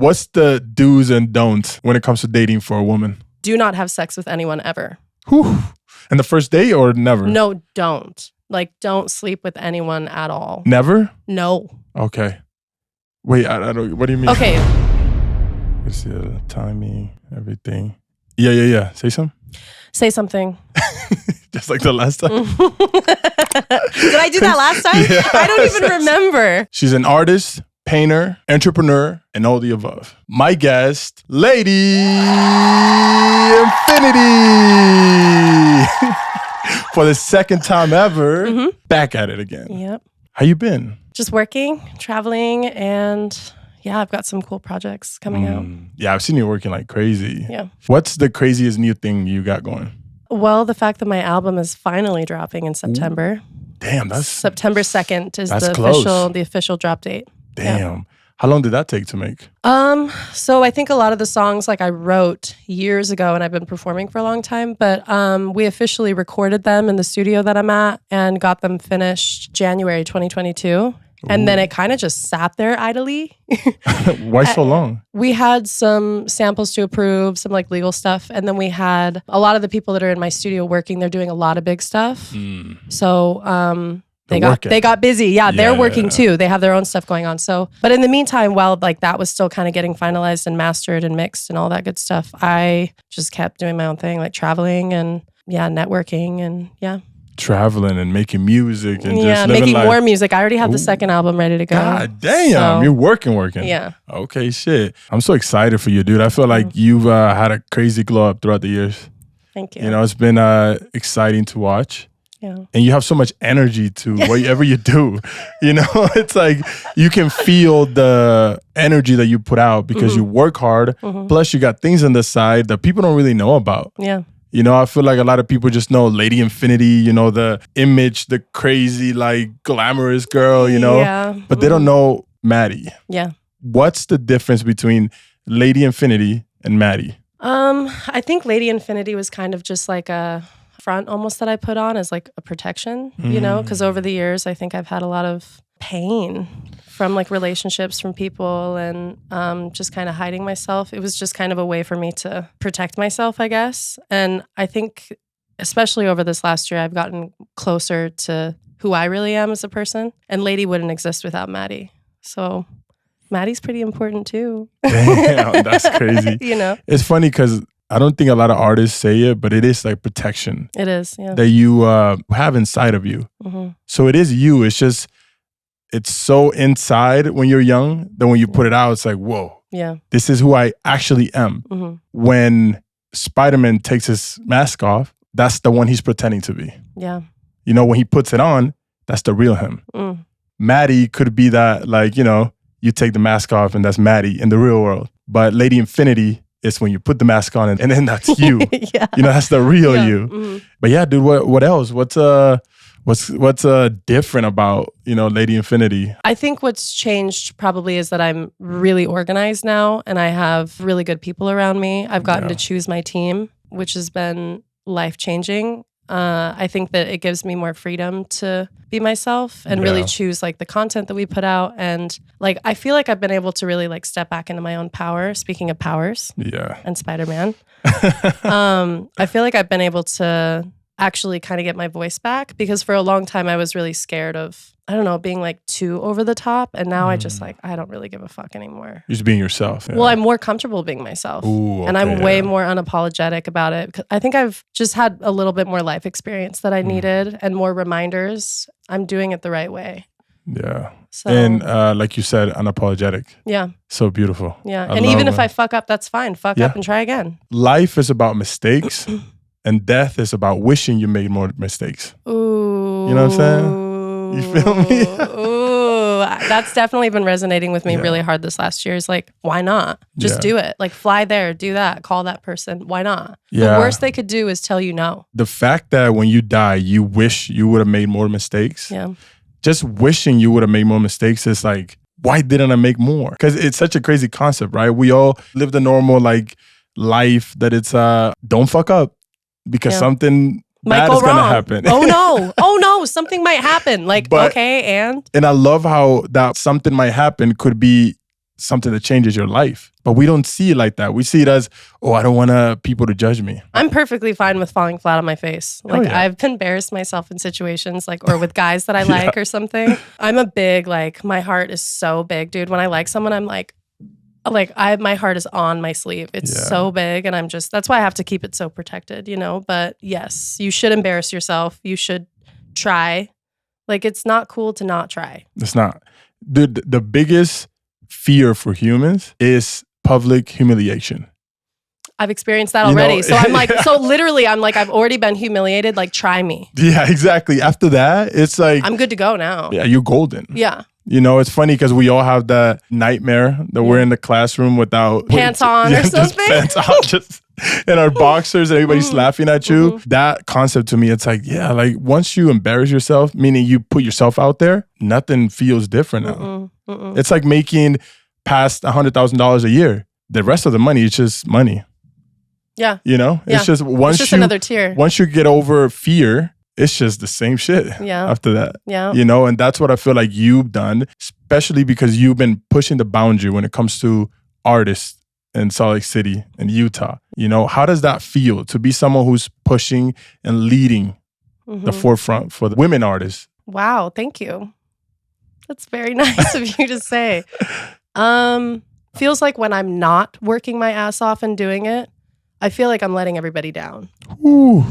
What's the do's and don'ts when it comes to dating for a woman? Do not have sex with anyone ever. Whew. And the first date or never? No, don't. Like, don't sleep with anyone at all. Never? No. Okay. Wait, I don't. What do you mean? Okay. Let's see the timing, everything. Yeah. Say something. Say something. Just like the last time. Did I do that last time? Yeah. I don't even remember. She's an artist, painter, entrepreneur, and all the above. My guest, Lady Infinity. For the second time ever, back at it again. Yep. How you been? Just working, traveling, and yeah, I've got some cool projects coming out. Yeah, I've seen you working like crazy. Yeah. What's the craziest new thing you got going? Well, the fact that my album is finally dropping in September. Damn, that's September 2nd is that's the close. official drop date. Damn. Yeah. How long did that take to make? So I think a lot of the songs like I wrote years ago and I've been performing for a long time, but we officially recorded them in the studio that I'm at and got them finished January 2022. And then it kind of just sat there idly. Why so long? We had some samples to approve, some like legal stuff. And then we had a lot of the people that are in my studio working, they're doing a lot of big stuff. So they got busy. Yeah, they're working too. They have their own stuff going on. So, but in the meantime, while like that was still kind of getting finalized and mastered and mixed and all that good stuff, I just kept doing my own thing, like traveling and networking and traveling and making music and just making life. more music. I already have the second album ready to go. God damn, so, you're working. Yeah. Okay, shit. I'm so excited for you, dude. I feel like you've had a crazy glow up throughout the years. Thank you. You know, it's been exciting to watch. Yeah. And you have so much energy to whatever you do. You know, it's like you can feel the energy that you put out because you work hard. Plus, you got things on the side that people don't really know about. Yeah. You know, I feel like a lot of people just know Lady Infinity, you know, the image, the crazy, like glamorous girl, you know, but they don't know Maddie. Yeah. What's the difference between Lady Infinity and Maddie? I think Lady Infinity was kind of just like a front almost that I put on as like a protection, you know, because over the years, I think I've had a lot of pain from like relationships from people and just kind of hiding myself. It was just kind of a way for me to protect myself, I guess. And I think especially over this last year, I've gotten closer to who I really am as a person. And Lady wouldn't exist without Maddie. So Maddie's pretty important too. Damn, that's crazy. You know? It's funny because I don't think a lot of artists say it, but it is like protection. It is, yeah. That you have inside of you. So it is you. It's just, it's so inside when you're young that when you put it out, it's like, whoa, this is who I actually am. When Spider-Man takes his mask off, that's the one he's pretending to be. Yeah. You know, when he puts it on, that's the real him. Maddie could be that, like, you know, you take the mask off and that's Maddie in the real world. But Lady Infinity is when you put the mask on and then that's you. You know, that's the real you. But yeah, dude, what else? What's different about, you know, Lady Infinity? I think what's changed probably is that I'm really organized now and I have really good people around me. I've gotten to choose my team, which has been life-changing. I think that it gives me more freedom to be myself and really choose like the content that we put out. And like, I feel like I've been able to really like step back into my own power. Speaking of powers and Spider-Man, I feel like I've been able to actually kind of get my voice back because for a long time I was really scared of, I don't know, being like too over the top. And now I just like, I don't really give a fuck anymore. You're just being yourself. Yeah. Well, I'm more comfortable being myself. And I'm way more unapologetic about it. I think I've just had a little bit more life experience that I needed and more reminders. I'm doing it the right way. Yeah. So, and like you said, unapologetic. Yeah. So beautiful. Yeah. And even if I fuck up, that's fine. Fuck up and try again. Life is about mistakes. And death is about wishing you made more mistakes. Ooh. You know what I'm saying? You feel me? Ooh. That's definitely been resonating with me really hard this last year. Is like, why not? Just do it. Like fly there, do that, call that person. Why not? The worst they could do is tell you no. The fact that when you die, you wish you would have made more mistakes. Yeah. Just wishing you would have made more mistakes is like, why didn't I make more? Because it's such a crazy concept, right? We all live the normal like life that it's don't fuck up. Because something bad is going to happen. Oh no, something might happen. Like, okay, and? And I love how that something might happen could be something that changes your life. But we don't see it like that. We see it as, oh, I don't want people to judge me. I'm perfectly fine with falling flat on my face. Like I've embarrassed myself in situations like, or with guys that I like or something. I'm a big, like, my heart is so big, dude. When I like someone, I'm like my heart is on my sleeve. It's so big. And that's why I have to keep it so protected, you know? But yes, you should embarrass yourself. You should try. Like, it's not cool to not try. It's not. Dude, the biggest fear for humans is public humiliation. I've experienced that already. So I'm like, literally, I'm like, I've already been humiliated. Like, try me. Yeah, exactly. After that, it's like, I'm good to go now. Yeah, you're golden. Yeah. You know, it's funny because we all have that nightmare that we're in the classroom without pants on or something. Pants on, just in our boxers and everybody's laughing at you. That concept to me, it's like, yeah, like once you embarrass yourself, meaning you put yourself out there, nothing feels different now. It's like making past $100,000 a year. The rest of the money is just money. Yeah. You know, it's just another tier. Once you get over fear, it's just the same shit after that. Yeah. You know, and that's what I feel like you've done, especially because you've been pushing the boundary when it comes to artists in Salt Lake City and Utah. You know, how does that feel to be someone who's pushing and leading the forefront for the women artists? Wow. Thank you. That's very nice of you to say. Feels like when I'm not working my ass off and doing it, I feel like I'm letting everybody down. Ooh.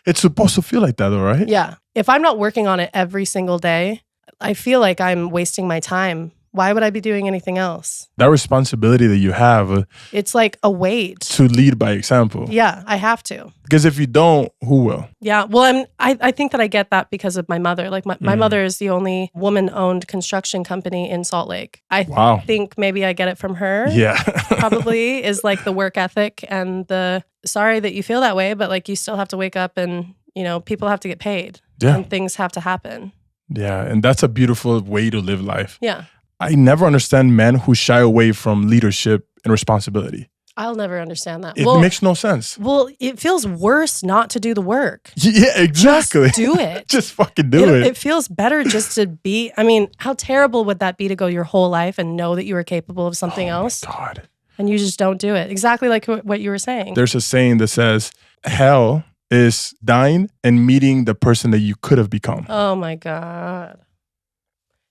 It's supposed to feel like that though, right? Yeah. If I'm not working on it every single day, I feel like I'm wasting my time. Why would I be doing anything else? That responsibility that you have. It's like a weight. To lead by example. Yeah, I have to. Because if you don't, who will? Yeah, well, I think that I get that because of my mother. Like my mother is the only woman-owned construction company in Salt Lake. I think maybe I get it from her. Yeah. Probably is like the work ethic and the, sorry that you feel that way, but like you still have to wake up and, you know, people have to get paid. Yeah. And things have to happen. Yeah, and that's a beautiful way to live life. Yeah. I never understand men who shy away from leadership and responsibility. I'll never understand that. It makes no sense. Well, it feels worse not to do the work. Yeah, exactly. Just do it. Just fucking do it. It feels better just to be, I mean, how terrible would that be to go your whole life and know that you were capable of something else? Oh my God. And you just don't do it. Exactly like what you were saying. There's a saying that says, hell is dying and meeting the person that you could have become. Oh my God.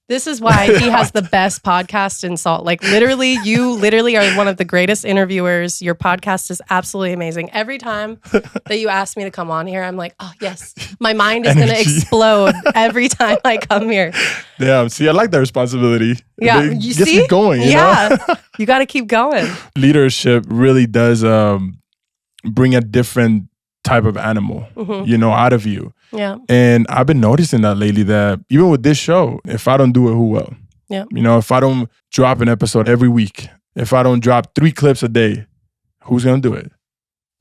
This is why he has the best podcast in Salt. Like literally, you literally are one of the greatest interviewers. Your podcast is absolutely amazing. Every time that you ask me to come on here, I'm like, oh yes, my mind is going to explode every time I come here. Yeah, see, I like that responsibility. Yeah, you gets me going. You know? You got to keep going. Leadership really does bring a different type of animal, you know, out of you. Yeah. And I've been noticing that lately, that even with this show, if I don't do it, who will? Yeah. You know, if I don't drop an episode every week, if I don't drop 3 clips a day, who's going to do it?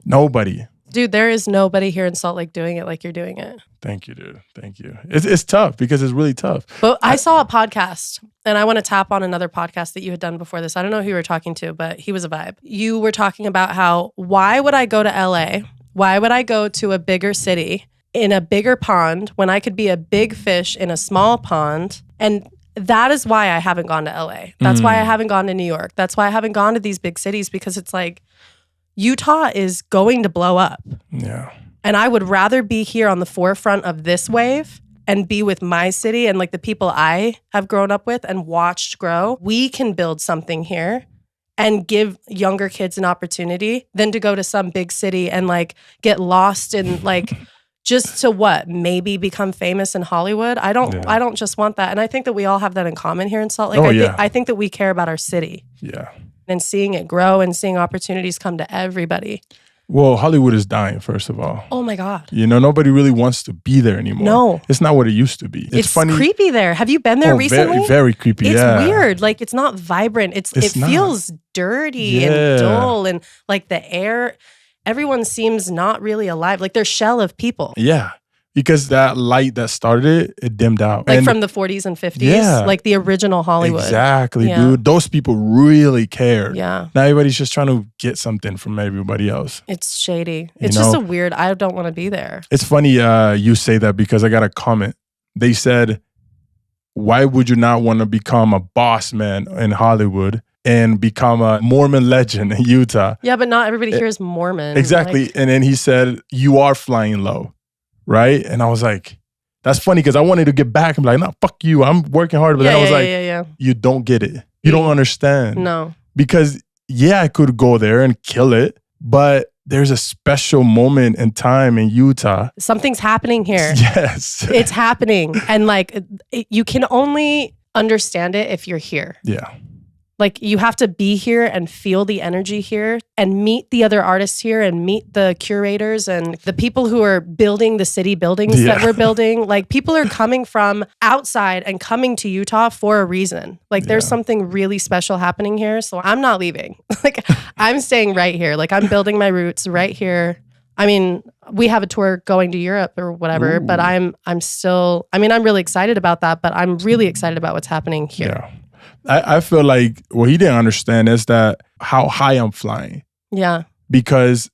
Nobody. Dude, there is nobody here in Salt Lake doing it like you're doing it. Thank you, dude. Thank you. It's tough because it's really tough. But I saw a podcast, and I want to tap on another podcast that you had done before this. I don't know who you were talking to, but he was a vibe. You were talking about how, why would I go to LA? Why would I go to a bigger city in a bigger pond when I could be a big fish in a small pond? And that is why I haven't gone to LA. That's why I haven't gone to New York. That's why I haven't gone to these big cities, because it's like Utah is going to blow up. Yeah. And I would rather be here on the forefront of this wave and be with my city and like the people I have grown up with and watched grow. We can build something here and give younger kids an opportunity than to go to some big city and like get lost in like just to what, maybe become famous in Hollywood. I don't just want that. And I think that we all have that in common here in Salt Lake. I think that we care about our city. Yeah. And seeing it grow and seeing opportunities come to everybody. Well, Hollywood is dying, first of all. Oh my God. You know, nobody really wants to be there anymore. No. It's not what it used to be. It's funny. Creepy there. Have you been there recently? Very, very creepy, It's weird. Like, it's not vibrant. It feels dirty and dull, and like the air, everyone seems not really alive. Like they're shell of people. Yeah. Because that light that started it dimmed out. Like from the 40s and 50s, like the original Hollywood. Exactly, dude. Those people really cared. Yeah. Now everybody's just trying to get something from everybody else. It's shady. It's just a weird, I don't want to be there. It's funny you say that, because I got a comment. They said, why would you not want to become a boss man in Hollywood and become a Mormon legend in Utah. Yeah, but not everybody here is Mormon. Exactly. Like, and then he said, you are flying low, right? And I was like, that's funny because I wanted to get back and be like, no, fuck you. I'm working hard. But then I was like, you don't get it. You don't understand. No. Because I could go there and kill it, but there's a special moment in time in Utah. Something's happening here. Yes. It's happening. And like, you can only understand it if you're here. Yeah. Like you have to be here and feel the energy here and meet the other artists here and meet the curators and the people who are building the city buildings that we're building. Like people are coming from outside and coming to Utah for a reason. Like there's something really special happening here. So I'm not leaving. Like I'm staying right here. Like I'm building my roots right here. I mean, we have a tour going to Europe or whatever, but I'm still, I mean, I'm really excited about that, but I'm really excited about what's happening here. Yeah. I feel like what he didn't understand is that how high I'm flying. Yeah. Because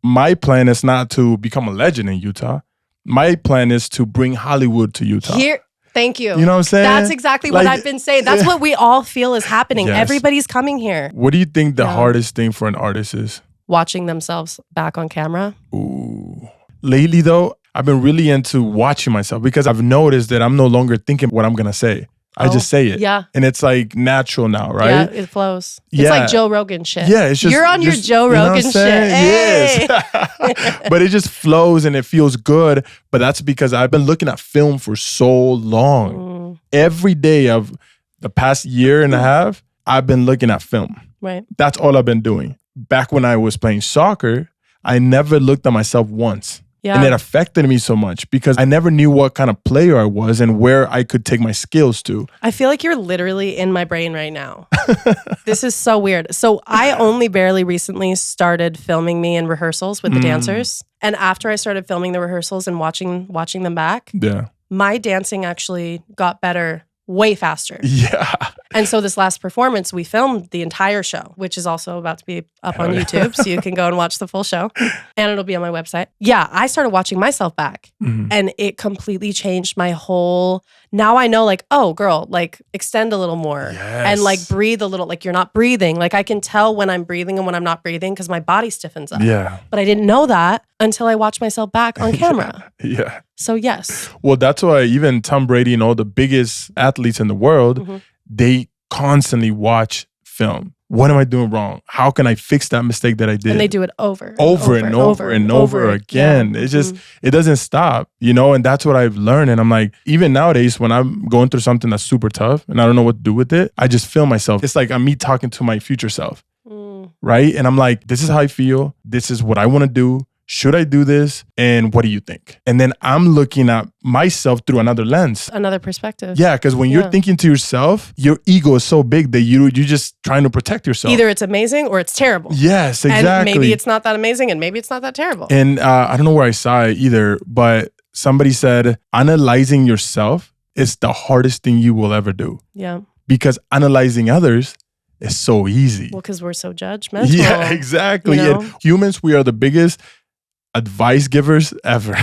my plan is not to become a legend in Utah. My plan is to bring Hollywood to Utah. Here, thank you. You know what I'm saying? That's exactly what I've been saying. That's what we all feel is happening. Yes. Everybody's coming here. What do you think the hardest thing for an artist is? Watching themselves back on camera. Ooh. Lately though, I've been really into watching myself because I've noticed that I'm no longer thinking what I'm going to say. I just say it. Yeah. And it's like natural now, right? Yeah, it flows. It's like Joe Rogan shit. Yeah, it's just... You're on your Joe Rogan shit. Hey. Yes. But it just flows and it feels good. But that's because I've been looking at film for so long. Every day of the past year and a half, I've been looking at film. Right. That's all I've been doing. Back when I was playing soccer, I never looked at myself once. Yeah. And it affected me so much because I never knew what kind of player I was and where I could take my skills to. I feel like you're literally in my brain right now. This is so weird. So I only barely recently started filming me in rehearsals with the dancers. And after I started filming the rehearsals and watching them back, my dancing actually got better way faster. Yeah. And so this last performance, we filmed the entire show, which is also about to be up on YouTube. So you can go and watch the full show. And it'll be on my website. Yeah, I started watching myself back. And it completely changed my whole... Now I know like, oh, girl, like extend a little more. And like breathe a little, like you're not breathing. Like I can tell when I'm breathing and when I'm not breathing because my body stiffens up. Yeah. But I didn't know that until I watched myself back on camera. Yeah. So yes. Well, that's why even Tom Brady and all the biggest athletes in the world, they constantly watch film. What am I doing wrong? How can I fix that mistake that I did? And they do it over again. It's just, it doesn't stop, you know? And that's what I've learned. And I'm like, even nowadays, when I'm going through something that's super tough and I don't know what to do with it, I just film myself. It's like I'm me talking to my future self, right? And I'm like, this is how I feel. This is what I want to do. Should I do this? And what do you think? And then I'm looking at myself through another lens. Another perspective. Yeah, because when you're thinking to yourself, your ego is so big that you're just trying to protect yourself. Either it's amazing or it's terrible. Yes, exactly. And maybe it's not that amazing and maybe it's not that terrible. And I don't know where I saw it either, but somebody said, analyzing yourself is the hardest thing you will ever do. Yeah. Because analyzing others is so easy. Well, because we're so judgmental. Yeah, exactly. You know? And humans, we are the biggest advice givers ever.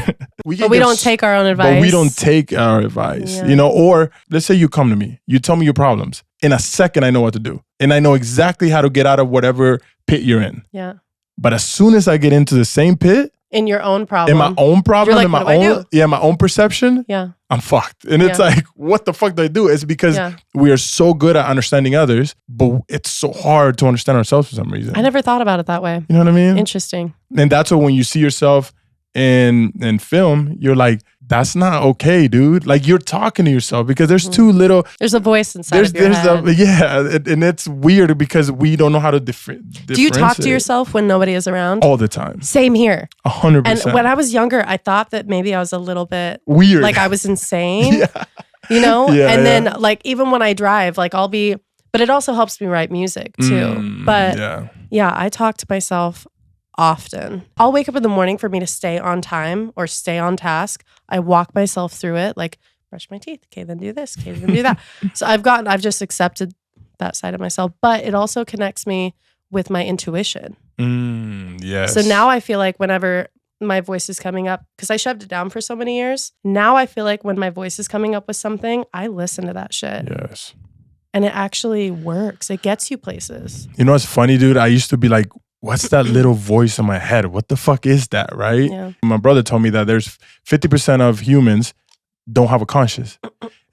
We don't take our own advice. But we don't take our advice, you know? Or let's say you come to me, you tell me your problems. In a second, I know what to do. And I know exactly how to get out of whatever pit you're in. Yeah. But as soon as I get into the same pit, in your own problem. In my own problem, like, my own perception, I'm fucked. And it's like, what the fuck do I do? It's because we are so good at understanding others, but it's so hard to understand ourselves for some reason. I never thought about it that way. You know what I mean? Interesting. And that's what when you see yourself in film, you're like, that's not okay, dude. Like you're talking to yourself because there's too little. There's a voice inside of your head. And it's weird because we don't know how to differentiate. Do you talk to yourself when nobody is around? All the time. Same here. 100%. And when I was younger, I thought that maybe I was a little bit weird. Like I was insane, you know? And then like, even when I drive, like I'll be, but it also helps me write music too. But I talk to myself often. I'll wake up in the morning for me to stay on time or stay on task. I walk myself through it, like brush my teeth. Okay, then do this. Okay, then do that. So I've just accepted that side of myself, but it also connects me with my intuition. Yes. So now I feel like whenever my voice is coming up, because I shoved it down for so many years, now I feel like when my voice is coming up with something, I listen to that shit. Yes. And it actually works. It gets you places. You know what's funny, dude? I used to be like, what's that little voice in my head? What the fuck is that, right? Yeah. My brother told me that there's 50% of humans don't have a conscience.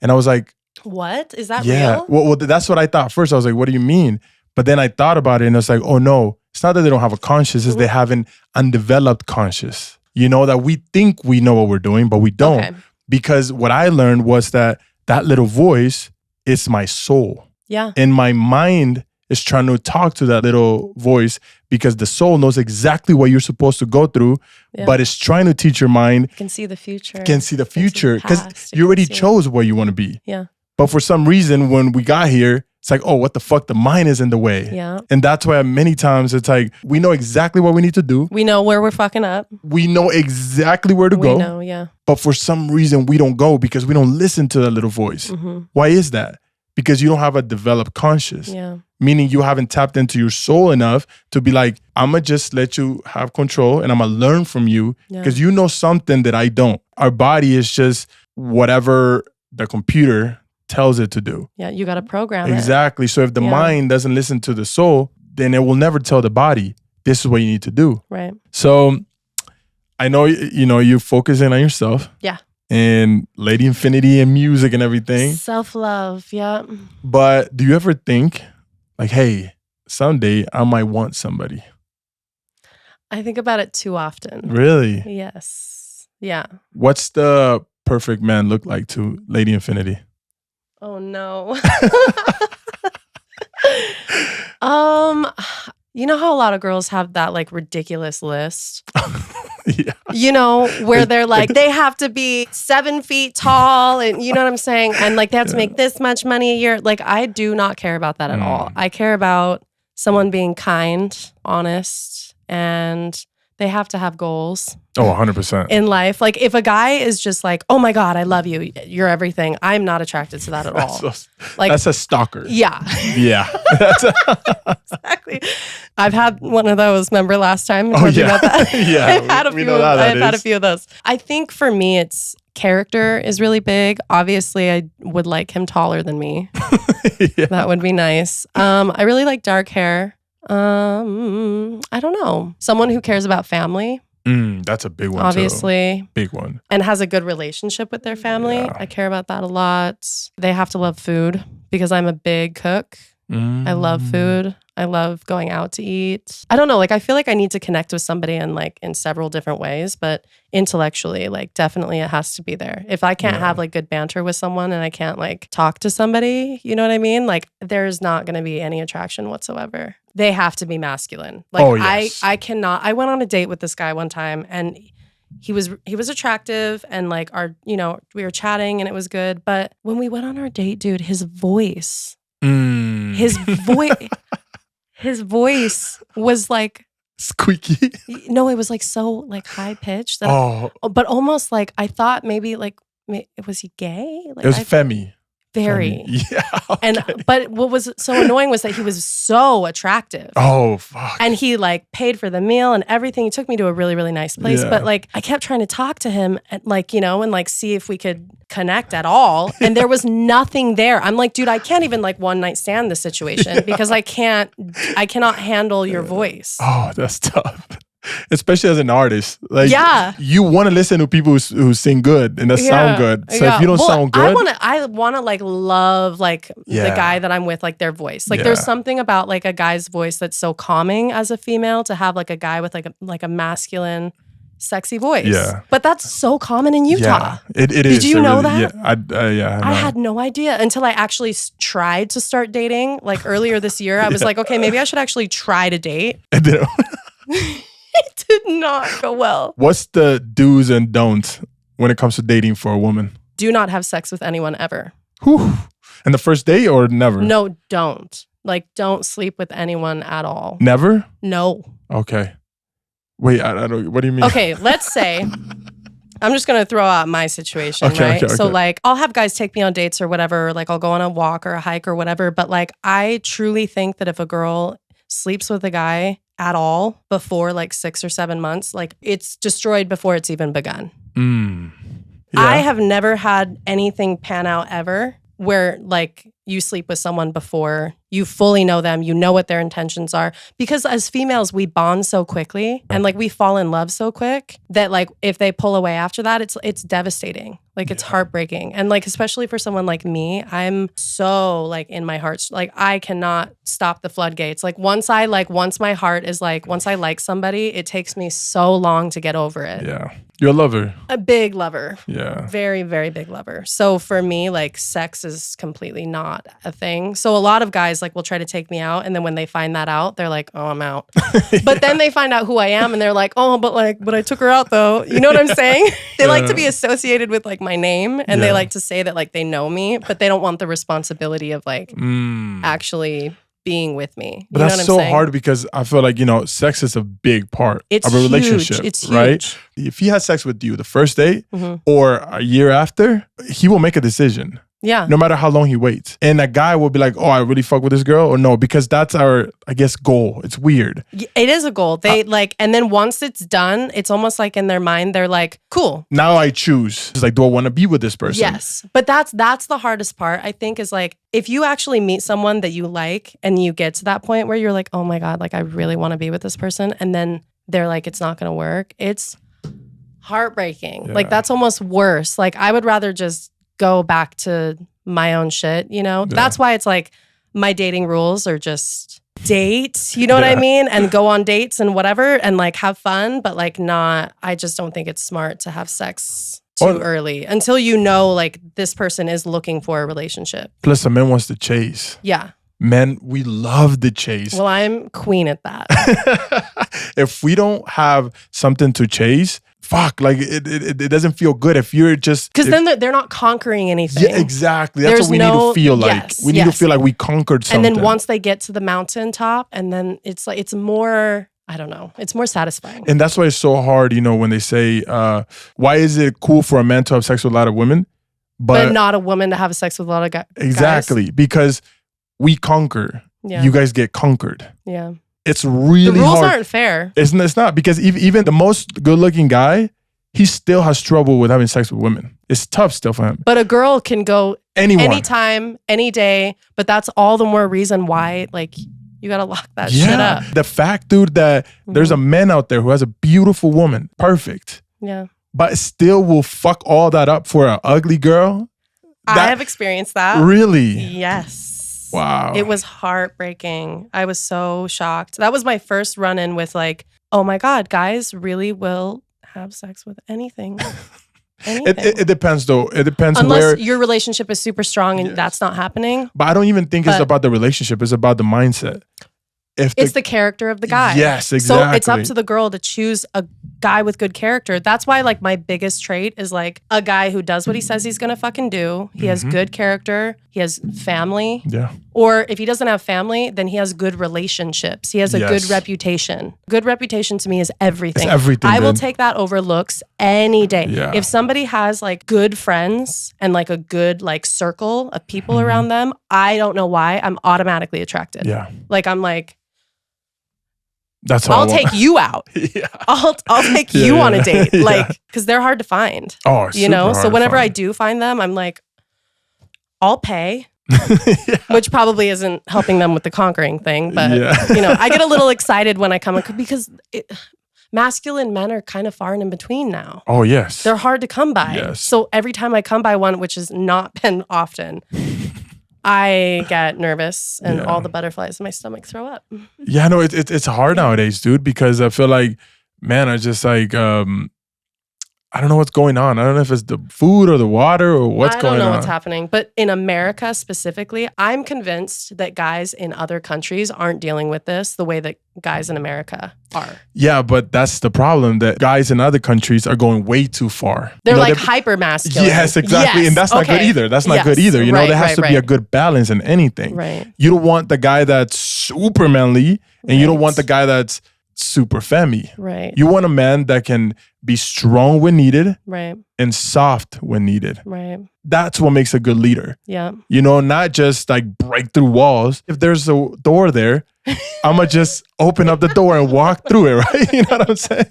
And I was like, what? Is that yeah. real? Well, that's what I thought first. I was like, what do you mean? But then I thought about it and it's like, oh no, it's not that they don't have a conscience, it's they have an undeveloped conscience. You know, that we think we know what we're doing, but we don't. Okay. Because what I learned was that little voice is my soul. Yeah. And my mind is trying to talk to that little voice because the soul knows exactly what you're supposed to go through, but it's trying to teach your mind. You can see the future. Because you already chose where you want to be. Yeah. But for some reason, when we got here, it's like, oh, what the fuck? The mind is in the way. Yeah. And that's why many times it's like, we know exactly what we need to do. We know where we're fucking up. We know exactly where to go. We know, yeah. But for some reason, we don't go because we don't listen to that little voice. Mm-hmm. Why is that? Because you don't have a developed conscience. Yeah. Meaning you haven't tapped into your soul enough to be like, I'm going to just let you have control and I'm going to learn from you because you know something that I don't. Our body is just whatever the computer tells it to do. Yeah, you got to program it. Exactly. So if the mind doesn't listen to the soul, then it will never tell the body, this is what you need to do. Right. So I know, you know, you're focusing on yourself. Yeah. And Lady Infinity and music and everything. Self-love, yeah. But do you ever think like, hey, someday I might want somebody? I think about it too often. Really? Yes. Yeah. What's the perfect man look like to Lady Infinity? Oh no. You know how a lot of girls have that like ridiculous list? Yeah. You know, where they're like, they have to be 7 feet tall and you know what I'm saying? And like they have to make this much money a year. Like I do not care about that at all. I care about someone being kind, honest, and they have to have goals. Oh, 100%. In life. Like if a guy is just like, oh my God, I love you. You're everything. I'm not attracted to that at all. That's a stalker. Yeah. Yeah. Exactly. I've had one of those. Remember last time? Oh, yeah. About that? Yeah. I've had a few of those. I think for me, it's character is really big. Obviously, I would like him taller than me. Yeah. That would be nice. I really like dark hair. I don't know. Someone who cares about family. That's a big one. Obviously. Too. Big one. And has a good relationship with their family. Yeah. I care about that a lot. They have to love food because I'm a big cook. I love food. I love going out to eat. I don't know. Like, I feel like I need to connect with somebody in several different ways, but intellectually, like, definitely it has to be there. If I can't have like good banter with someone and I can't like talk to somebody, you know what I mean? Like, there's not going to be any attraction whatsoever. They have to be masculine. Like, I cannot. I went on a date with this guy one time and he was attractive and like we were chatting and it was good. But when we went on our date, dude, his voice was like squeaky. No, it was like so like high pitched that but almost like I thought maybe like was he gay? Like, it was Femi. Very. Yeah. Okay. But what was so annoying was that he was so attractive. Oh, fuck. And he like paid for the meal and everything. He took me to a really, really nice place. Yeah. But like I kept trying to talk to him and like, and like see if we could connect at all. And there was nothing there. I'm like, dude, I can't even like one night stand this situation because I cannot handle your voice. Oh, that's tough. Especially as an artist, like you want to listen to people who sing good and that sound good. So if you don't sound good, I want to like love like the guy that I'm with, like their voice. Like there's something about like a guy's voice that's so calming as a female to have like a guy with like a masculine, sexy voice. Yeah, but that's so common in Utah. Yeah, it is. Did you know that? Yeah, I had no idea until I actually tried to start dating. Like earlier this year, I was like, okay, maybe I should actually try to date. It did not go well. What's the do's and don'ts when it comes to dating for a woman? Do not have sex with anyone ever. Whew. And the first date or never? No, don't. Like, don't sleep with anyone at all. Never? No. Okay. Wait, I don't. What do you mean? Okay, let's say I'm just going to throw out my situation, right? Okay. So like, I'll have guys take me on dates or whatever. Or, like, I'll go on a walk or a hike or whatever. But like, I truly think that if a girl sleeps with a guy at all before like 6 or 7 months, like it's destroyed before it's even begun. I have never had anything pan out ever where like you sleep with someone before you fully know them, you know what their intentions are. Because as females, we bond so quickly and like we fall in love so quick that like if they pull away after that, it's devastating. Like it's heartbreaking. And like, especially for someone like me, I'm so like in my heart, like I cannot stop the floodgates. Like once I like somebody, it takes me so long to get over it. Yeah. You're a lover. A big lover. Yeah. Very, very big lover. So for me, like sex is completely not a thing. So a lot of guys like will try to take me out. And then when they find that out, they're like, oh, I'm out. But then they find out who I am and they're like, oh, but I took her out though. You know what I'm saying? They like to be associated with like my name and they like to say that like they know me, but they don't want the responsibility of like actually being with me. But that's so hard because I feel like, sex is a big part of a relationship. It's huge. Right? If he has sex with you the first date or a year after, he will make a decision. Yeah. No matter how long he waits. And a guy will be like, oh, I really fuck with this girl or no, because that's our, I guess, goal. It's weird. It is a goal. They and then once it's done, it's almost like in their mind, they're like, cool. Now I choose. It's like, do I want to be with this person? Yes. But that's the hardest part, I think, is like, if you actually meet someone that you like and you get to that point where you're like, oh my God, like I really want to be with this person. And then they're like, it's not going to work. It's heartbreaking. Yeah. Like that's almost worse. Like I would rather just go back to my own shit, Yeah. That's why it's like my dating rules are just date, you know what I mean? And go on dates and whatever and like have fun, but like I just don't think it's smart to have sex too early until you know like this person is looking for a relationship. Plus a man wants to chase. Yeah. Men, we love the chase. Well, I'm queen at that. If we don't have something to chase, fuck, like it doesn't feel good if you're just... Because then they're not conquering anything. Yeah, exactly. That's what we need to feel like. Yes, we need to feel like we conquered something. And then once they get to the mountaintop, and then it's like, it's more... I don't know. It's more satisfying. And that's why it's so hard, when they say, why is it cool for a man to have sex with a lot of women, but not a woman to have sex with a lot of guys? Exactly. Because we conquer. Yeah. You guys get conquered. Yeah. It's really hard. The rules aren't fair. It's not. Because even the most good-looking guy, he still has trouble with having sex with women. It's tough still for him. But a girl can go anyone, anytime, any day. But that's all the more reason why, like... You gotta lock that shit up. The fact, dude, that there's a man out there who has a beautiful woman, perfect. Yeah. But still will fuck all that up for an ugly girl. I have experienced that. Really? Yes. Wow. It was heartbreaking. I was so shocked. That was my first run-in with like, oh my God, guys really will have sex with anything. It depends though. It depends unless your relationship is super strong and that's not happening. But I don't even think it's about the relationship. It's about the mindset. It's the character of the guy. Yes, exactly. So it's up to the girl to choose a guy with good character. That's why like my biggest trait is like a guy who does what he says he's gonna fucking do. He has good character. He has family. Yeah. Or if he doesn't have family, then he has good relationships. He has a good reputation. Good reputation to me is everything. It's everything. I will take that over looks any day. Yeah. If somebody has like good friends and like a good like circle of people around them, I don't know why, I'm automatically attracted. Yeah. Like I'm like, that's all I'll take you out. Yeah. I'll take you on a date. Like, because they're hard to find. Oh, you know? So whenever I do find them, I'm like, I'll pay. Which probably isn't helping them with the conquering thing. But, I get a little excited when I come because masculine men are kind of far and in between now. Oh, yes. They're hard to come by. Yes. So every time I come by one, which has not been often, I get nervous and all the butterflies in my stomach throw up. Yeah, no, it's hard nowadays, dude, because I feel like, man, I just like, I don't know what's going on. I don't know if it's the food or the water or what's going on. I don't know what's happening. But in America specifically, I'm convinced that guys in other countries aren't dealing with this the way that guys in America are. Yeah, but that's the problem, that guys in other countries are going way too far. They're like hyper masculine. Yes, exactly. Yes. And that's not good either. That's not good either. You know, there has to be a good balance in anything. Right. You don't want the guy that's super manly and you don't want the guy that's super femmy. Right. You want a man that can be strong when needed. Right. And soft when needed. Right. That's what makes a good leader. Yeah. You know, not just like break through walls. If there's a door there, I'm going to just open up the door and walk through it, right? You know what I'm saying?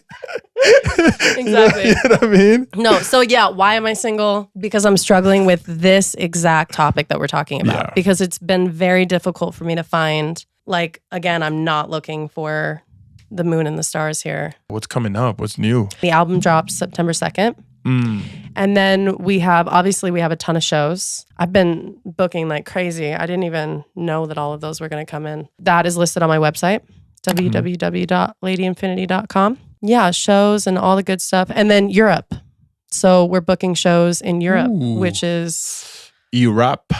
Exactly. You know what I mean? No. So yeah, why am I single? Because I'm struggling with this exact topic that we're talking about. Yeah. Because it's been very difficult for me to find, like, again, I'm not looking for the moon and the stars here. What's coming up? What's new? The album drops September 2nd. And then we have a ton of shows. I've been booking like crazy. I didn't even know that all of those were going to come in. That is listed on my website, www.ladyinfinity.com. Yeah, shows and all the good stuff. And then Europe. So we're booking shows in Europe, which is... Europe.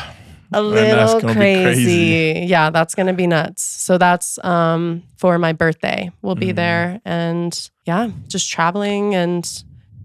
A little crazy. Yeah, that's going to be nuts. So that's for my birthday. We'll be there. And yeah, just traveling and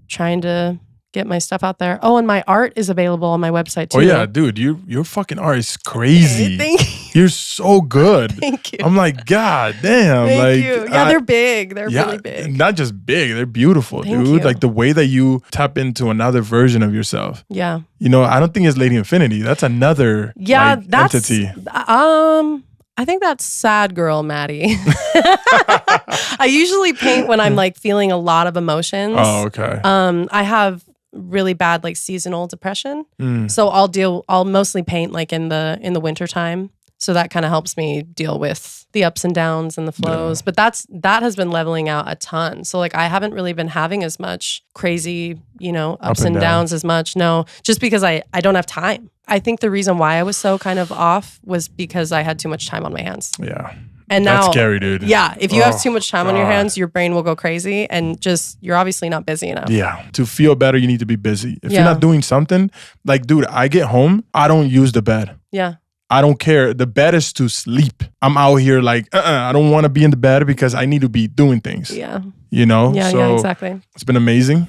trying to get my stuff out there. Oh, and my art is available on my website too. Oh yeah, dude, your fucking art is crazy. Thank you. You're so good. Thank you. I'm like, God damn. Thank you. Yeah, they're big. They're really big. Not just big, they're beautiful, Thank dude. you. Like the way that you tap into another version of yourself. Yeah. You know, I don't think it's Lady Infinity. That's another that's entity. I think that's sad girl Maddie. I usually paint when I'm like feeling a lot of emotions. Oh, okay. I have really bad like seasonal depression. So I'll mostly paint like in the winter time. So that kind of helps me deal with the ups and downs and the flows. Yeah. But that has been leveling out a ton. So like I haven't really been having as much crazy, ups and downs as much. No, just because I don't have time. I think the reason why I was so kind of off was because I had too much time on my hands. Yeah. And now, that's scary, dude. Yeah. If you have too much time on your hands, your brain will go crazy and you're obviously not busy enough. Yeah. To feel better, you need to be busy. If you're not doing something, like, dude, I get home, I don't use the bed. Yeah. I don't care. The bed is to sleep. I'm out here like, I don't want to be in the bed because I need to be doing things. Yeah. Yeah, exactly. It's been amazing.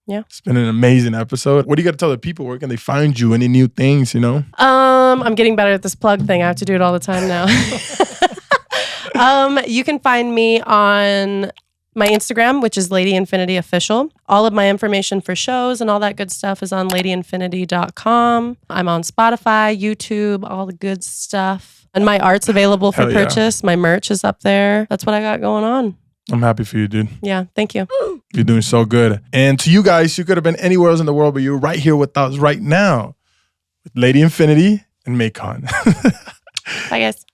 Yeah. It's been an amazing episode. What do you got to tell the people? Where can they find you? Any new things, I'm getting better at this plug thing. I have to do it all the time now. You can find me on my Instagram, which is Lady Infinity Official. All of my information for shows and all that good stuff is on ladyinfinity.com. I'm on Spotify, YouTube, all the good stuff. And my art's available for purchase. Yeah. My merch is up there. That's what I got going on. I'm happy for you, dude. Yeah, thank you. You're doing so good. And to you guys, you could have been anywhere else in the world, but you're right here with us right now with Lady Infinity and Maikon. Bye, guys.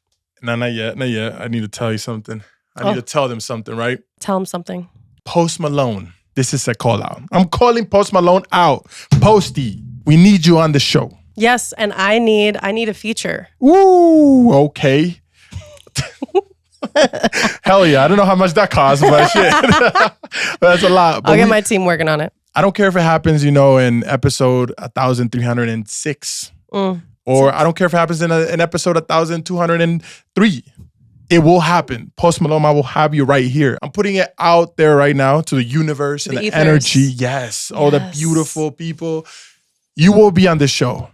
No, not yet. I need to tell you something. I need to tell them something, right? Tell them something. Post Malone. This is a call out. I'm calling Post Malone out. Posty, we need you on the show. Yes, and I need a feature. Ooh, okay. Hell yeah. I don't know how much that costs, but shit. That's a lot. But I'll get my team working on it. I don't care if it happens, in episode 1306. Or I don't care if it happens in episode 1203. It will happen. Post Malone, I will have you right here. I'm putting it out there right now to the universe and the energy. Yes. All the beautiful people. You will be on this show.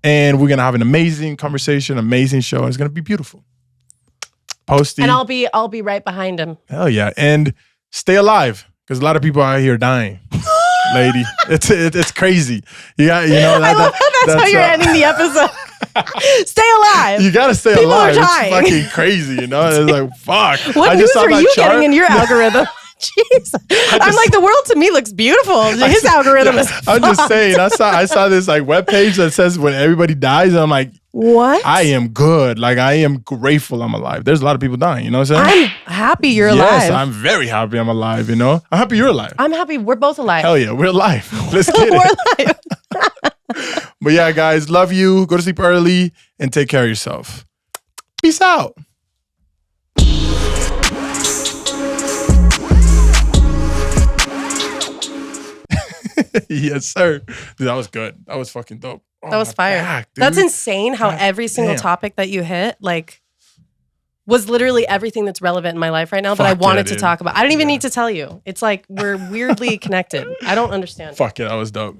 And we're going to have an amazing conversation, amazing show. And it's going to be beautiful. Posty. And I'll be right behind him. Hell yeah. And stay alive. Because a lot of people out here dying. Lady. It's crazy. Yeah, I love that's how you're ending the episode. Stay alive. You gotta stay People alive. Are dying. It's fucking crazy, It's like, fuck. What news are you getting in your algorithm? Jeez. I'm like, the world to me looks beautiful. His algorithm is I'm just saying, I saw this like webpage that says when everybody dies, and I'm like, what? I am good. Like, I am grateful I'm alive. There's a lot of people dying, you know what I'm saying? I'm happy you're alive. Yes, I'm very happy I'm alive, I'm happy you're alive. I'm happy we're both alive. Hell yeah, we're alive. Let's get it. We're alive. But yeah, guys, love you. Go to sleep early and take care of yourself. Peace out. Yes, sir. Dude, that was good. That was fucking dope. Oh, that was fire. Back, that's insane how every single topic that you hit, was literally everything that's relevant in my life right now that I wanted to talk about. I don't even need to tell you. It's like we're weirdly connected. I don't understand. Fuck it. That was dope.